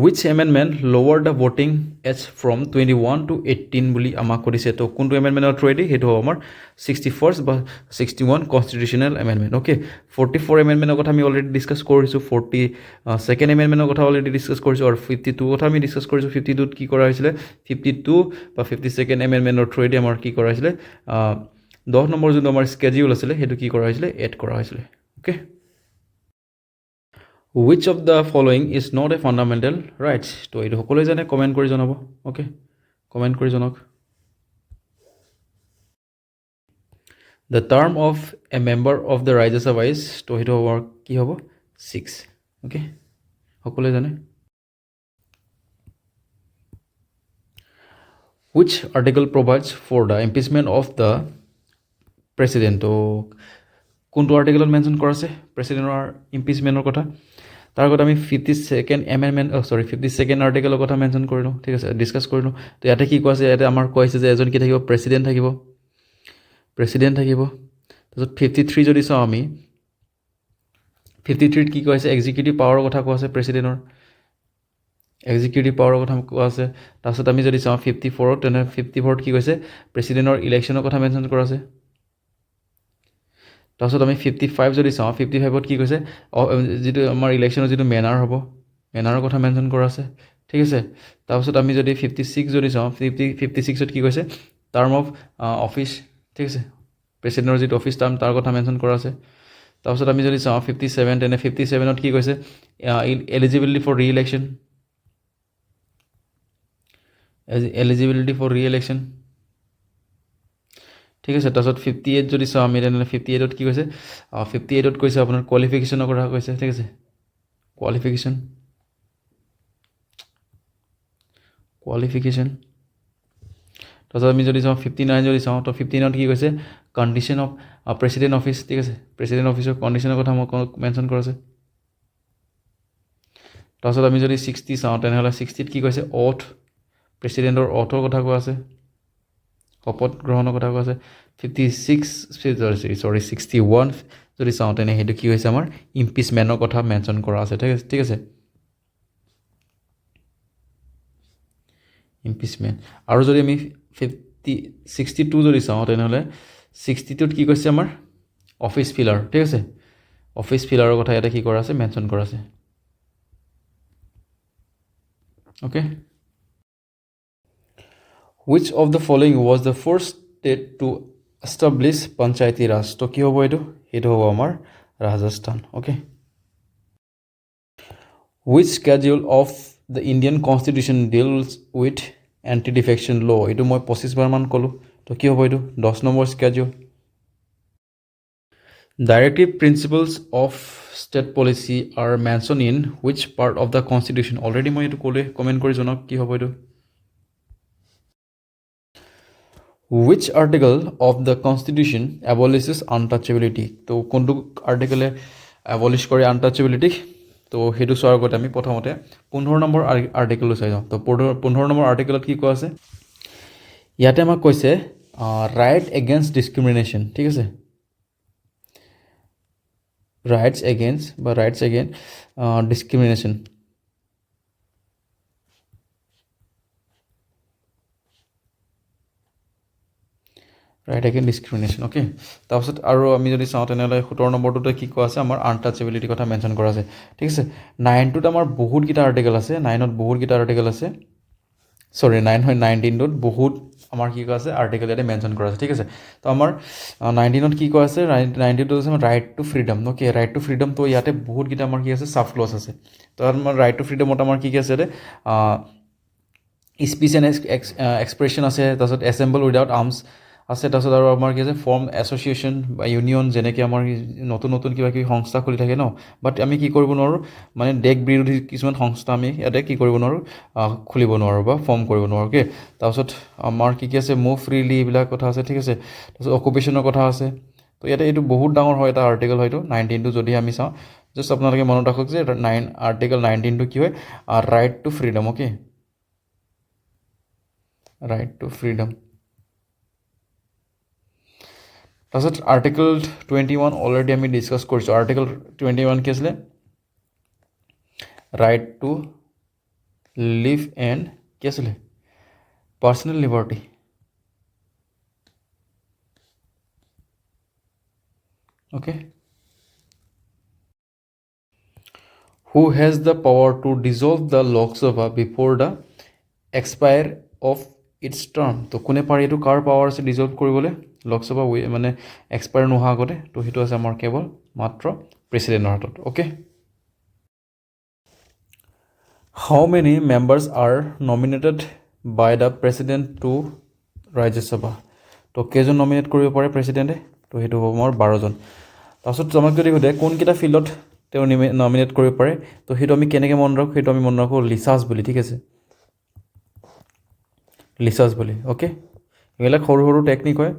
Which amendment lowered the voting age from 21 to 18 বুলি আমাক সুধিছে। তো কোনটো এমেণ্ডমেণ্টৰ থ্ৰুৱেদি সেইটো হ'ব আমাৰ 61st বা 61 কনষ্টিটিউশ্যনেল এমেণ্ডমেণ্ট অ'কে। 44 এমেণ্ডমেণ্টৰ কথা আমি অলৰেডি ডিছকাছ কৰিছোঁ 42nd এমেণ্ডমেণ্টৰ কথা অলৰেডি ডিছকাছ কৰিছোঁ আৰু 52 কথা আমি ডিছকাছ কৰিছোঁ 52ত কি কৰা হৈছিলে 52 বা 52nd এমেণ্ডমেণ্টৰ থ্ৰুৱেদি আমাৰ কি কৰা হৈছিলে 10 নম্বৰ যোনটো আমাৰ স্কেডিউল আছিলে সেইটো কি কৰা হৈছিলে এড কৰা হৈছিলে okay. Which of the following is not a fundamental right? তো এইটো সকলোৱে জানে কমেণ্ট কৰি জনাব অ'কে কমেণ্ট কৰি জনাওক। The term of a member of the Rajya Sabha is তো সেইটো হ'ব কি হ'ব 6 অ'কে সকলোৱে জানে। Which article provides for the impeachment of the president? তো কোনটো আৰ্টিকেলত মেনশ্যন কৰা আছে প্ৰেচিডেণ্টৰ ইম্পিচমেণ্টৰ কথা তাৰ আগত আমি 52nd এমেণ্ডমেণ্ট 52nd আৰ্টিকেলৰ কথা মেনশ্যন কৰিলোঁ ঠিক আছে ডিছকাছ কৰিলোঁ। তো ইয়াতে কি কোৱা আছে ইয়াতে আমাৰ কৈ আছে যে এজন কি থাকিব প্ৰেচিডেণ্ট থাকিব তাৰপিছত 53 যদি চাওঁ আমি 53ত কি কোৱা আছে এক্সিকিউটিভ পাৱাৰৰ কথা কোৱা আছে প্ৰেচিডেণ্টৰ এক্সিকিউটিভ পাৱাৰৰ কথা কোৱা আছে। তাৰপিছত আমি যদি চাওঁ 54ত তেনে 54ত কি কৈছে প্ৰেচিডেণ্টৰ ইলেকশ্যনৰ কথা মেনশ্যন কৰা আছে। তাৰপিছত আমি 55 যদি চাওঁ 55ত কি কৈছে যিটো আমাৰ ইলেকশ্যনৰ যিটো মেনাৰ হ'ব মেনাৰৰ কথা মেনশ্যন কৰা আছে ঠিক আছে। তাৰপিছত আমি যদি 56 যদি চাওঁ 56ত কি কৈছে টাৰ্ম অফ অফিচ ঠিক আছে প্ৰেচিডেণ্টৰ যিটো অফিচ টাৰ্ম তাৰ কথা মেনশ্যন কৰা আছে। তাৰপিছত আমি যদি চাওঁ 57 তেনে 57ত কি কৈছে এলিজিবিলিটি ফৰ ৰি ইলেকশ্যন ঠিক আছে। তাৰপিছত 58 যদি চাওঁ আমি তেনেহ'লে 58ত কি কৈছে 58ত কৈছে আপোনাৰ কোৱালিফিকেশ্যনৰ কথা কৈছে ঠিক আছে কোৱালিফিকেশ্যন তাৰপিছত আমি যদি চাওঁ 59 যদি চাওঁ তো 59ত কি কৈছে কণ্ডিশ্যন অফ প্ৰেচিডেণ্ট অফিচ ঠিক আছে প্ৰেচিডেণ্ট অফিচৰ কণ্ডিশ্যনৰ কথা মোক মেনশ্যন কৰা আছে। তাৰপিছত আমি যদি 60 চাওঁ তেনেহ'লে 60ত কি কৈছে অথ প্ৰেচিডেণ্টৰ অথৰ কথা কোৱা আছে শপত গ্ৰহণৰ কথা কোৱা আছে। 61 যদি চাওঁ তেনে সেইটো কি হৈছে আমাৰ ইম্পিচমেণ্টৰ কথা মেনশ্যন কৰা আছে ঠিক আছে ইম্পিচমেণ্ট। আৰু যদি আমি 62 যদি চাওঁ তেনেহ'লে 62ত কি কৈছে আমাৰ অফিচ ফিলাৰ ঠিক আছে অফিচ ফিলাৰৰ কথা ইয়াতে কি কৰা আছে মেনশ্যন কৰা আছে okay. Which of the following was the first state to establish Panchayati Raj? তো কি হ'ব এইটো হ'ব আমাৰ Rajasthan okay. Which schedule of the Indian Constitution deals with anti-defection law? এইটো মই 25 বাৰমান ক'লোঁ তো কি হ'ব এইটো 10 number schedule Directive principles of state policy are mentioned in which part of the constitution? Already মই এইটো ক'লে কমেণ্ট কৰি জনাওক কি হ'ব এইটো Which article of the constitution abolishes untouchability? তো কোনটো আৰ্টিকলে abolish কৰে untouchability? তো সেইটো চোৱাৰ আগতে আমি প্ৰথমতে 15 নম্বৰ আৰ্টিকেলটো চাই যাওঁ তো 15 নম্বৰ আৰ্টিকেলত কি কোৱা আছে ইয়াতে আমাক কৈছে ৰাইট এগেইনষ্ট ডিছক্ৰিমিনেশ্যন ঠিক আছে rights against discrimination right against discrimination okay তাৰপিছত আৰু আমি যদি চাওঁ তেনেহ'লে 17 নম্বৰটোতে কি কোৱা আছে আমাৰ আনটাচেবিলিটি কথা মেনশ্যন কৰা আছে ঠিক আছে 9টোত আমাৰ বহুত কিটা আৰ্টিকেল আছে 9ত বহুত কিটা আৰ্টিকেল আছে সৰি 9 হয় 19টোত বহুত আমাৰ কি কোৱা আছে আৰ্টিকেল ইয়াতে মেনশ্যন কৰা আছে ঠিক আছে তো আমাৰ 19ত কি কোৱা আছে 19টো আছে right to freedom okay right to freedom তো ইয়াতে বহুত কিটা আমাৰ কি আছে সাব ক্লজ আছে তো আমাৰ ৰাইট টু ফ্ৰীডমত আমাৰ কি আছে ইয়াতে স্পীচ এণ্ড এক্সপ্ৰেছন আছে তাৰপিছত এছেম্বল উইদাউট আৰ্মছ আছে তাৰপিছত আৰু আমাৰ কি আছে ফৰ্ম এছ'চিয়েশ্যন বা ইউনিয়ন যেনেকৈ আমাৰ নতুন নতুন কিবা কিবি সংস্থা খুলি থাকে ন বাট আমি কি কৰিব নোৱাৰোঁ মানে দেশ বিৰোধী কিছুমান সংস্থা আমি ইয়াতে কি কৰিব নোৱাৰোঁ খুলিব নোৱাৰোঁ বা ফৰ্ম কৰিব নোৱাৰোঁ অ'কে তাৰপিছত আমাৰ কি আছে মুভ ফ্ৰীলি এইবিলাক কথা আছে ঠিক আছে তাৰপিছত অকুপেশ্যনৰ কথা আছে তো ইয়াতে এইটো বহুত ডাঙৰ হয় এটা আৰ্টিকেল হয়তো 19টো যদি আমি চাওঁ জাষ্ট আপোনালোকে মনত ৰাখক যে আৰ্টিকেল 19টো কি হয় right to freedom okay right to freedom তাৰপিছত আৰ্টিকেল 21 অলৰেডি আমি ডিছকাছ কৰিছোঁ আৰ্টিকেল 21 কি আছিলে ৰাইট টু লিভ এণ্ড কি আছিলে personal liberty okay who has the power to dissolve the Lok Sabha before the expire of its term তো কোনে পাৰে এইটো কাৰ পাৱাৰ আছে ডিজলভ কৰিবলৈ লোকসভা মানে এক্সপায়াৰ নোহোৱা আগতে তো সেইটো আছে আমাৰ কেৱল মাত্ৰ প্ৰেচিডেণ্টৰ হাতত okay how many members are nominated by the president to Rajya Sabha তো কেইজন নমিনেট কৰিব পাৰে প্ৰেচিডেণ্টে তো সেইটো হ'ব আমাৰ 12জন তাৰপিছত আমাক যদি সোধে কোনকেইটা ফিল্ডত তেওঁ নমিনেট কৰিব পাৰে তো সেইটো আমি কেনেকৈ মনত ৰাখোঁ সেইটো আমি মনত ৰাখোঁ লিচাৰ্জ বুলি ঠিক আছে লিচাৰ্জ বুলি অ'কে এইবিলাক সৰু সৰু টেকনিক হয়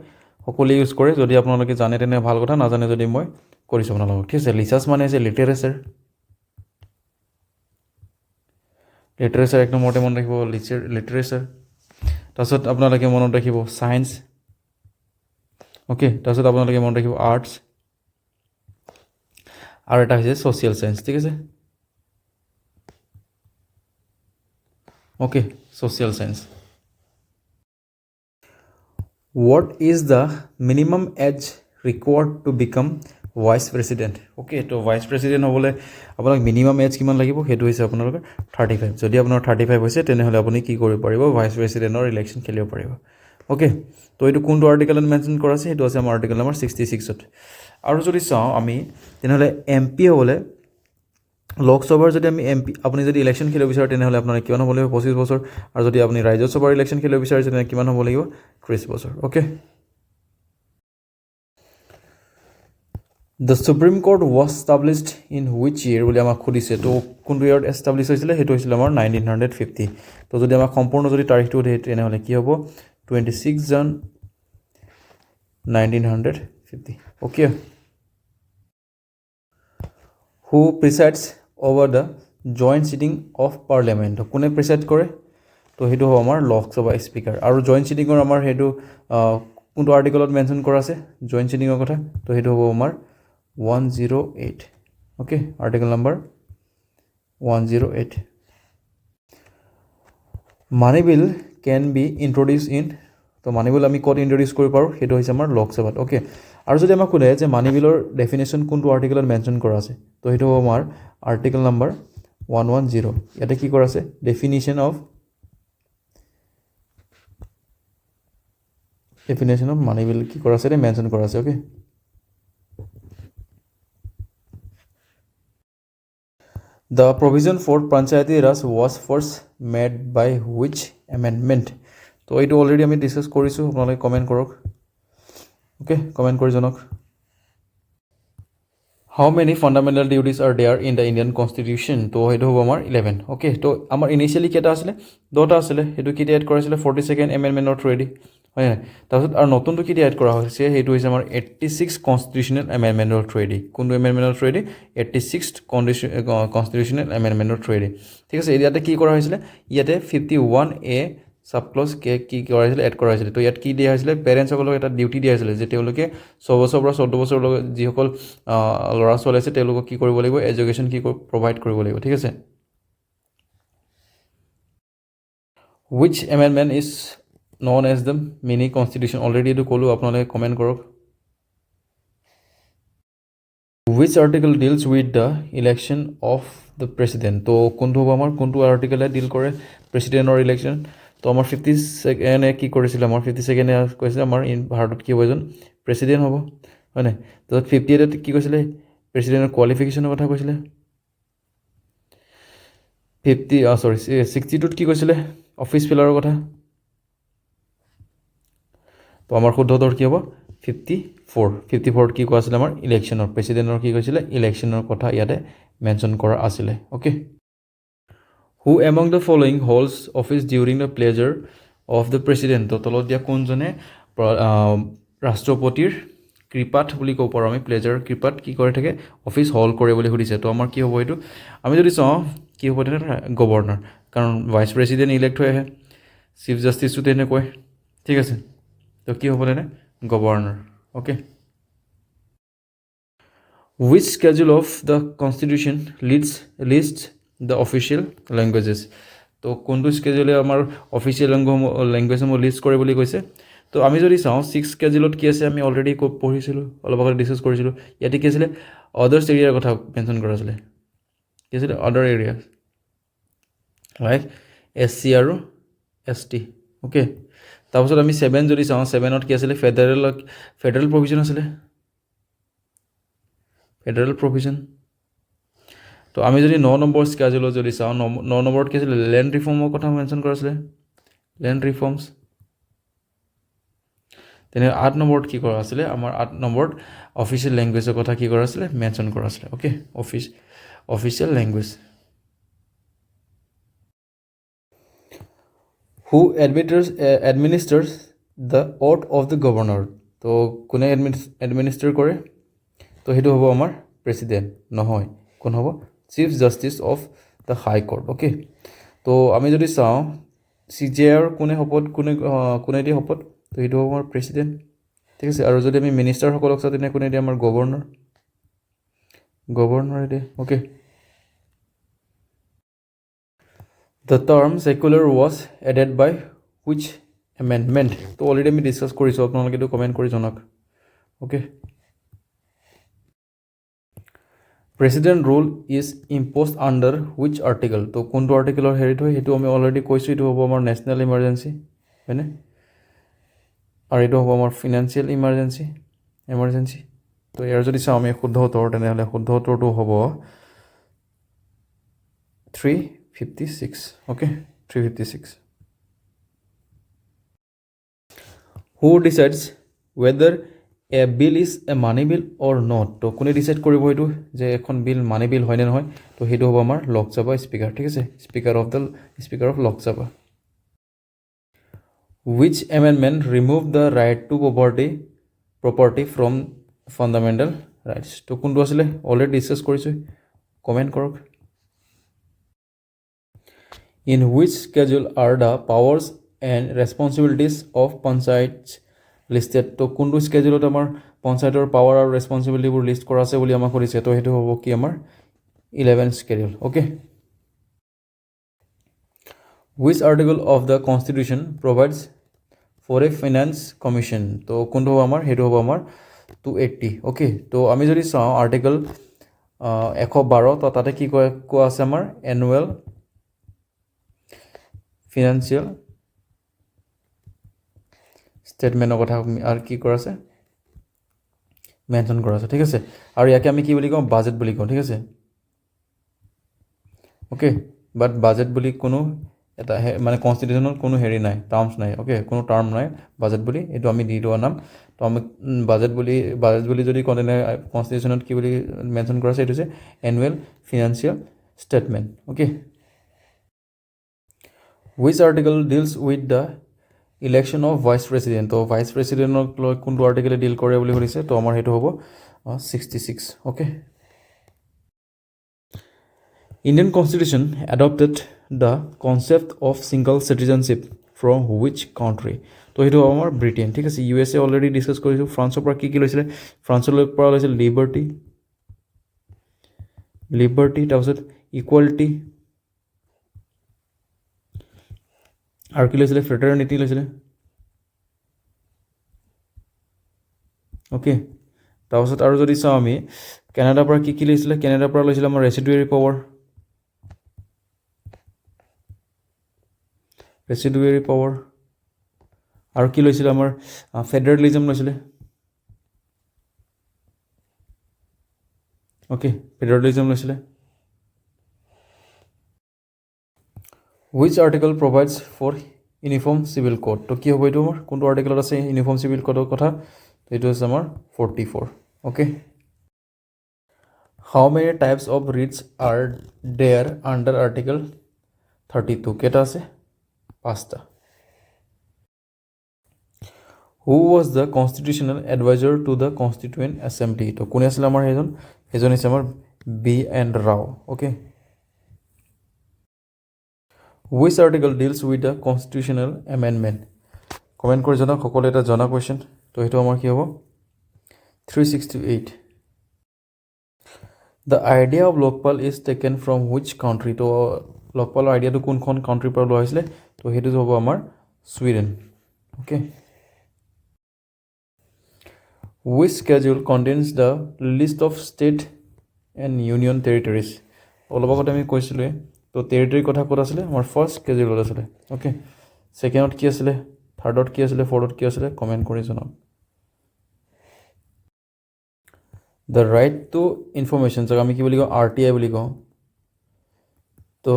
সকলোৱে ইউজ কৰে যদি আপোনালোকে জানে তেনে ভাল কথা নাজানে যদি মই কৰিছোঁ আপোনালোকক ঠিক আছে লিচাৰ্জ মানে হৈছে লিটাৰেচাৰ এক নম্বৰতে মনত ৰাখিব লিটাৰেচাৰ তাৰপিছত আপোনালোকে মনত ৰাখিব ছায়েন্স অ'কে তাৰপিছত আপোনালোকে মনত ৰাখিব আৰ্টছ আৰু এটা হৈছে ছ'চিয়েল ছায়েন্স ঠিক আছে okay social science What is the minimum age required to become vice president? Okay, তো vice president হ'বলৈ আপোনাক মিনিমাম এজ কিমান লাগিব সেইটো হৈছে আপোনালোকৰ 35 যদি আপোনাৰ 35 হৈছে তেনেহ'লে আপুনি কি কৰিব পাৰিব ভাইচ প্ৰেচিডেণ্টৰ ইলেকশ্যন খেলিব পাৰিব অ'কে তো এইটো কোনটো আৰ্টিকেলত মেনশ্যন কৰা আছে সেইটো আছে আমাৰ আৰ্টিকেল নম্বৰ 66ত আৰু যদি চাওঁ আমি তেনেহ'লে এম পি হ'বলৈ লোকসভাৰ যদি আমি এম পি আপুনি যদি ইলেকশ্যন খেলিব বিচাৰে তেনেহ'লে আপোনাৰ কিমান হ'ব লাগিব 25 বছৰ আৰু যদি আপুনি ৰাজ্যসভাৰ ইলেকশ্যন খেলিব বিচাৰে তেনেহ'লে কিমান হ'ব লাগিব 30 বছৰ okay the supreme court was established in which year বুলি আমাক সুধিছে তো কোনটো ইয়েৰত এষ্টাব্লিছ হৈছিলে সেইটো হৈছিলে আমাৰ 1950 তো যদি আমাক সম্পূৰ্ণ যদি তাৰিখটো দিয়ে তেনেহ'লে কি হ'ব 26 জান 1950 okay who প্ৰিচাইডছ over the joint sitting of parliament কোনে প্ৰিচাইড কৰে তো সেইটো হ'ব আমাৰ লোকসভা স্পিকাৰ আৰু জইণ্ট চিটিঙৰ আমাৰ সেইটো কোনটো আৰ্টিকেলত মেনশ্যন কৰা আছে জইণ্ট চিটিঙৰ কথা তো সেইটো হ'ব আমাৰ 108 okay article number 108 money bill can be introduce in তো মানি বিল আমি ক'ত ইন্ট্ৰডিউচ কৰিব পাৰোঁ সেইটো হৈছে আমাৰ লোকসভাত অ'কে আৰু যদি আমাক সোধে যে মানি বিলৰ ডেফিনেশ্যন কোনটো আৰ্টিকেলত মেনশ্যন কৰা আছে তো সেইটো হ'ব আমাৰ আৰ্টিকেল নম্বৰ 110 ইয়াতে কি কৰা আছে ডেফিনেশ্যন অফ মানি বিল কি কৰা আছে মেনশ্যন কৰা আছে okay the provision for panchayati raj was first made by which amendment তো এইটো অলৰেডি আমি ডিছকাছ কৰিছোঁ আপোনালোকে কমেণ্ট কৰক অ'কে কমেণ্ট কৰি জনাওক How many fundamental duties are there in the Indian Constitution? তো সেইটো হ'ব আমাৰ 11 অ'কে তো আমাৰ ইনিচিয়েলি কেইটা আছিলে 10টা আছিলে সেইটো কেতিয়া এড কৰাইছিলে 42nd এমেণ্ডমেণ্টৰ থ্ৰুৱেদি হয় নাই তাৰপিছত আৰু নতুনটো কেতিয়া এড কৰা হৈছে সেইটো হৈছে আমাৰ 86 কনষ্টিটিউশ্যনেল এমেণ্ডমেণ্টৰ থ্ৰুৱেদি কোনটো এমেণ্ডমেণ্টৰ থ্ৰুৱেদি 86th কনষ্টিটিউশ্যনেল এমেণ্ডমেণ্টৰ থ্ৰুৱেদি ঠিক আছে ইয়াতে কি কৰা হৈছিলে ইয়াতে 51A সাব ক্লজ কি কৰা হৈছিলে এড কৰা হৈছিলে তো ইয়াত কি দিয়া হৈছিলে পেৰেণ্টছসকলক এটা ডিউটি দিয়া হৈছিলে যে তেওঁলোকে 6 বছৰৰ পৰা 14 বছৰলৈকে যিসকল ল'ৰা ছোৱালী আছে তেওঁলোকক কি কৰিব লাগিব এডুকেশ্যন কি প্ৰভাইড কৰিব লাগিব ঠিক আছে which amendment is known as the mini constitution already এইটো ক'লো আপোনালোকে কমেণ্ট কৰক which article deals with the election of the president তো কোনটো হ'ব আমাৰ কোনটো আৰ্টিকলে ডিল কৰে প্ৰেচিডেণ্টৰ ইলেকশ্যন তো আমাৰ 52nd কি কৰিছিল আমাৰ 52nd কৈছিল আমাৰ ভাৰতত কি হ'ব এজন প্ৰেচিডেণ্ট হ'ব হয় নাই তো 58 কি কৈছিলে প্ৰেচিডেণ্টৰ কোৱালিফিকেশ্যনৰ কথা কৈছিলে 62 কি কৈছিলে অফিচ ফিলাৰৰ কথা তো আমাৰ শুদ্ধতৰ কি হ'ব 54 কি কোৱা আছিলে আমাৰ ইলেকশ্যনৰ প্ৰেচিডেণ্টৰ কি কৈছিলে ইলেকশ্যনৰ কথা ইয়াতে মেনশ্যন কৰা আছিলে okay Who among the following holds office during the pleasure of the president? তো তলত দিয়া কোনজনে ৰাষ্ট্ৰপতিৰ কৃপাত বুলি ক'ব পাৰোঁ আমি প্লেজাৰ কৃপাত কি কৰি থাকে অফিচ হল্ড কৰে বুলি সুধিছে তো আমাৰ কি হ'ব এইটো আমি যদি চাওঁ কি হ'ব তেনে গভৰ্ণৰ কাৰণ ভাইচ প্ৰেচিডেণ্ট ইলেক্ট হৈ আহে চিফ জাষ্টিছটো তেনেকৈ ঠিক আছে তো কি হ'ব তেনে governor okay Which schedule of the constitution lists the official languages তো কোনটো স্কেজুলে আমাৰ অফিচিয়েল লেংগুৱেজসমূহ লিষ্ট কৰে বুলি কৈছে তো আমি যদি চাওঁ 6 স্কেজুলত কি আছে আমি অলৰেডি পঢ়িছিলোঁ অলপ আগতে ডিছকাছ কৰিছিলোঁ ইয়াতে কি আছিলে আদাৰ্ছ এৰিয়াৰ কথা মেনশ্যন কৰা আছিলে কি আছিলে আদাৰ এৰিয়া লাইক SC আৰু ST অ'কে তাৰপিছত আমি 7 যদি চাওঁ 7ত কি আছিলে ফেডাৰেল প্ৰভিজন আছিলে ফেডাৰেল প্ৰভিজন তো আমি যদি 9 নম্বৰ স্কেজুলত যদি চাওঁ 9 নম্বৰত কি আছিলে লেণ্ড ৰিফৰ্মৰ কথা মেনশ্যন কৰা আছিলে লেণ্ড ৰিফৰ্মছ তেনে 8 নম্বৰত কি কৰা আছিলে আমাৰ 8 নম্বৰত অফিচিয়েল লেংগুৱেজৰ কথা কি কৰা আছিলে মেনশ্যন কৰা আছিলে okay official language Who administers the oath of the governor তো কোনে এডমিনিষ্টাৰ কৰে তো সেইটো হ'ব আমাৰ প্ৰেচিডেণ্ট নহয় কোন হ'ব chief justice of the high court okay তো আমি যদি চাওঁ CJR কোনে শপত কোনে দিয়ে শপত তো সেইটো হ'ব আমাৰ প্ৰেচিডেণ্ট ঠিক আছে আৰু যদি আমি মিনিষ্টাৰসকলক চাওঁ তেনে কোনে দিয়ে আমাৰ গভৰ্ণৰে দিয়ে okay The term secular was added by which amendment তো অলৰেডি আমি ডিছকাছ কৰিছোঁ আপোনালোকে এইটো কমেণ্ট কৰি জনাওক okay President rule is imposed under which article তো কোনটো আৰ্টিকলৰ হেৰিত হয় সেইটো আমি অলৰেডি কৈছোঁ এইটো হ'ব আমাৰ নেশ্যনেল ইমাৰ্জেঞ্চি হয়নে আৰু এইটো হ'ব আমাৰ ফিনান্সিয়েল ইমাৰ্জেঞ্চি তো ইয়াৰ যদি চাওঁ আমি শুদ্ধ উত্তৰ তেনেহ'লে শুদ্ধ উত্তৰটো হ'ব 356 okay 356 Who decides whether a bill is a money bill or not তো কোনে ডিসাইড কৰিব এইটো যে এখন বিল মানি বিল হয় নে নহয় তো সেইটো হ'ব আমাৰ লোকসভা স্পিকাৰ ঠিক আছে speaker of Lok Sabha Which amendment removed the right to property from fundamental rights তো কোনটো আছিলে অলৰেডি ডিসকাস কৰিছোঁ কমেণ্ট কৰক In which schedule are the powers and responsibilities of panchayats listed তো কোনটো স্কেজুলত আমাৰ পঞ্চায়তৰ পাৱাৰ আৰু ৰেছপন্সিবিলিটিবোৰ লিষ্ট কৰা আছে বুলি আমাক কৰিছে তো সেইটো হ'ব কি আমাৰ 11 স্কেডুল okay Which article of the constitution provides for a finance commission তো কোনটো হ'ব আমাৰ সেইটো হ'ব আমাৰ 280 ওকে তো আমি যদি চাওঁ আৰ্টিকল 112 তো তাতে কি কোৱা আছে আমাৰ এনুৱেল ফিনান্সিয়েল ষ্টেটমেণ্টৰ কথা আৰু কি কৰা আছে মেনশ্যন কৰা আছে ঠিক আছে আৰু ইয়াকে আমি কি বুলি কওঁ বাজেট বুলি কওঁ ঠিক আছে ওকে বাট বাজেট বুলি কোনো এটা মানে কনষ্টিটিউশ্যনত কোনো হেৰি নাই, টাৰ্মছ নাই, অ'কে, কোনো টাৰ্ম নাই বাজেট বুলি, এইটো আমি দি লোৱা নাম। তো আমি বাজেট বুলি যদি কওঁ তেনে কনষ্টিটিউশ্যনত কি বুলি মেনশ্যন কৰা আছে, এইটো হৈছে annual financial statement, okay. Which article deals with the election of vice president. তো ভাইচ প্ৰেচিডেণ্টক লৈ কোনটো আৰ্টিকেলে ডিল কৰে বুলি সুধিছে, তো আমাৰ সেইটো হ'ব 66, okay. Indian Constitution adopted the concept of single citizenship from which country? তো সেইটো আমাৰ ব্ৰিটেইন, ঠিক আছে। USA অলৰেডি ডিছকাছ কৰিছোঁ। ফ্ৰান্সৰ পৰা কি লৈছিলে? ফ্ৰান্সৰ পৰা লৈছিল লিবাৰ্টি, তাৰপিছত ইকুৱেলিটি, আৰু কি লৈছিলে? ফ্ৰেটাৰনিটি লৈছিলে, অ'কে। তাৰপিছত আৰু যদি চাওঁ আমি কেনাডাৰ পৰা কি লৈছিলে? কেনাডাৰ পৰা লৈছিলে আমাৰ ৰেচিডুৱেৰী পাৱাৰ, আৰু কি লৈছিলে? আমাৰ ফেডাৰেলিজম লৈছিলে, অ'কে, ফেডাৰেলিজম লৈছিলে। Which article provides for uniform civil code. তো কি হ'ব এইটো? আমাৰ কোনটো আৰ্টিকলত আছে ইউনিফৰ্ম চিভিল কোডৰ কথা? এইটো হৈছে আমাৰ 44, okay. How many types of writs are there under article 32? কেইটা আছে? 5টা। Who was the constitutional adviser to the constituent assembly? তো কোনে আছিলে আমাৰ সেইজন হৈছে আমাৰ B.N. Rao, okay. Which article deals with the constitutional amendment? Comment কৰি জনাওক, সকলোৱে এটা জনা কুৱেশ্যন। তো সেইটো আমাৰ কি হ'ব? 368। The idea of Lokpal is taken from which country? তো লোকপালৰ আইডিয়াটো কোনখন কাউণ্ট্ৰিৰ পৰা লোৱা হৈছিলে? তো সেইটো হ'ব আমাৰ Sweden, okay. Which schedule contains the least of state and union territories? অলপ আগতে আমি কৈছিলোঁৱে। তো টেৰিটৰীৰ কথা ক'ত আছিলে? আমাৰ ফাৰ্ষ্ট স্কেডিউলত আছিলে, অ'কে। ছেকেণ্ডত কি আছিলে? থাৰ্ডত কি আছিলে? ফ'ৰ্থত কি আছিলে? কমেণ্ট কৰি জনাওক। দ্য ৰাইট টু ইনফৰ্মেশ্যন, যাক আমি কি বুলি কওঁ? RTI বুলি কওঁ। তো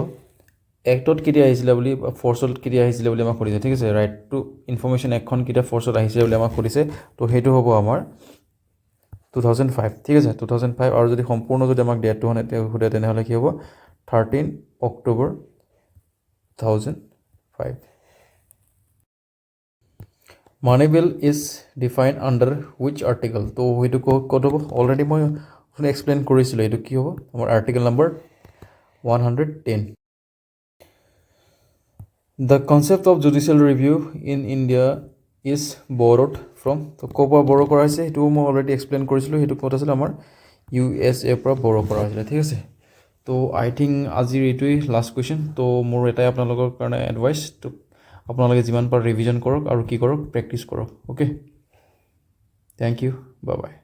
এক্টত কেতিয়া আহিছিলে বুলি, ফ'ৰ্চত কেতিয়া আহিছিলে বুলি আমাক সুধিছে, ঠিক আছে। ৰাইট টু ইনফৰ্মেশ্যন এক্টখন কেতিয়া ফ'ৰ্চত আহিছিলে বুলি আমাক সুধিছে। তো সেইটো হ'ব আমাৰ 2005, ঠিক আছে, 2005। আৰু যদি সম্পূৰ্ণ যদি আমাক ডেটটো সোধে তেনেহ'লে কি হ'ব? 13 October 2005। Money bill is define under which article? তো সেইটো ক'ত হ'ব? অলৰেডি মই এক্সপ্লেইন কৰিছিলোঁ। এইটো কি হ'ব? আমাৰ article number 110। The concept of judicial review in India is borrowed from? তো ক'ৰ পৰা বড়ো কৰা হৈছে? সেইটো মই অলৰেডি এক্সপ্লেইন কৰিছিলোঁ। সেইটো ক'ত আছিলে? আমাৰ USA পৰা বড়ো কৰা হৈছিলে, ঠিক আছে। তো আই থিংক আজিৰ এইটোৱেই লাষ্ট কুৱেশ্যন। তো মোৰ এটাই আপোনালোকৰ কাৰণে এডভাইচ, তো আপোনালোকে যিমান পাৰে ৰিভিজন কৰক আৰু কি কৰক? প্ৰেক্টিছ কৰক, okay. Thank you, bye by.